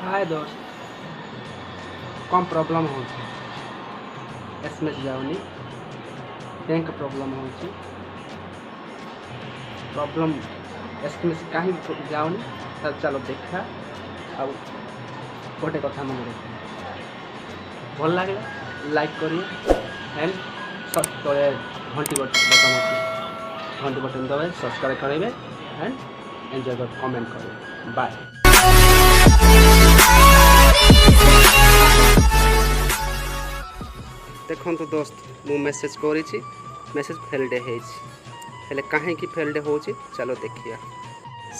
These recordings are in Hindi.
हाय दोस्त, कम प्रोब्लम हो एसएमएस जाऊनी बैंक प्रोब्लम हो प्रोब्लम एसएमएस कहीं जाऊनी चलो देखा आ गोटे कथा मन रख भल लगे लाइक करिए एंड तले घंटी बटन अच्छी घंटी बटन दबाए सब्सक्राइब करेंगे एंड एंजॉय कर कमेंट करेंगे। बाय। देखो दोस्त मु मेसेज करी मेसेज फेल्ड है कहीं फेल्ड हो चलो देखिए।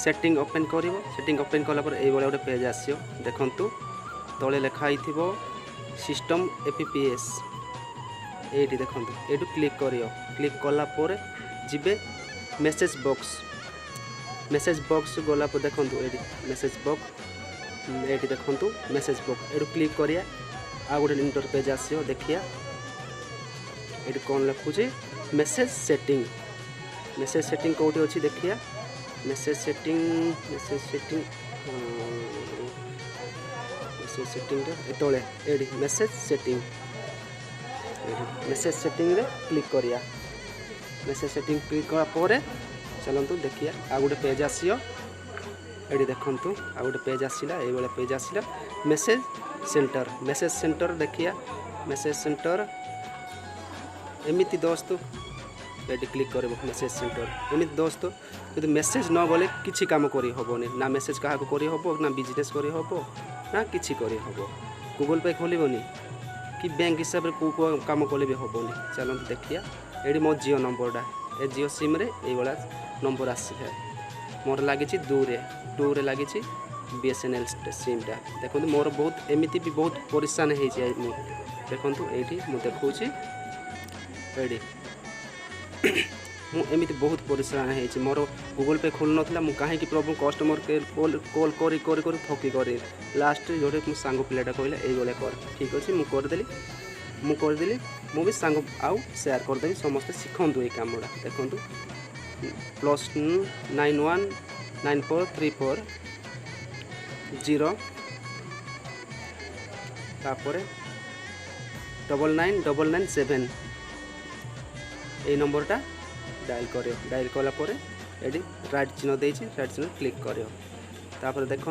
सेटिंग ओपन कर सेटिंग ओपन कलापर ये गोटे पेज आसो देखु तले लिखाई सिस्टम एपीपीएस ये देखो ये क्लिक क्लिक कलापर जीवे मेसेज बॉक्स गला देखो ये मेसेज बॉक्स ये देखो मेसेज बॉक्स ये क्लिक करिया आ गोटे इंटर पेज आसो देखिया ये कौन लिखुचे मेसेज सेटिंग कौटी अच्छी देखिया मेसेज सेटिंग तले ये मेसेज सेटिंग रे क्लिक करिया मेसेज सेटिंग क्लिक करा पर चलतु देखिए आ गोटे पेज आसियो ये देखु आ गोटे पेज आसला ये पेज आसला मेसेज सेंटर देखिए मेसेज सेंटर एमती दोस्त ये क्लिक कर मेसेज सेंटर एमती दोस्त यदि मेसेज न गले किसी काम करी हेनी ना मेसेज क्या करी हम ना बिजनेस करी हम ना किसी करी हम गूगल पे खोलनी कि बैंक हिसाब से कौ काम कले भी हेनी चलते देखिए ये मो जियो नंबरटा ए जियो सिम रे ये नंबर आसी है मोर लगी टू रे लगी बीएसएनएल सिमटा देखो मोर बहुत एमती भी बहुत परेशान हो देखो ये देखी ये मुझे बहुत परेशान हो मोर गूगल पे खोल नाला मुझे कहीं प्रॉब्लम कस्टमर केयर कॉल कर थकी कर लास्ट जो मो सांग पिलाटा कहला ये कर ठीक अच्छे मुझे भी सांग आउ सेयार करदेवी समस्ते शिखु ये कमटा देखु +91 9434 0 तापर 99997 ये नंबरटा डायल कलापर ये राइट चिन्ह देछि राइट चिन्ह क्लिक कर देखु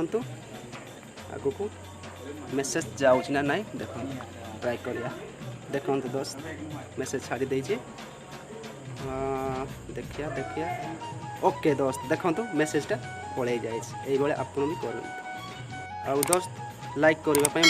आगु को मेसेज जाऊँ ना नाई देखो ट्राई करिया देखो दोस्त मेसेज छाड़ी देछि देखिया ओके दोस्त देखो मेसेजटा पलि जाए ये आप भी कर दोस्त लाइक करने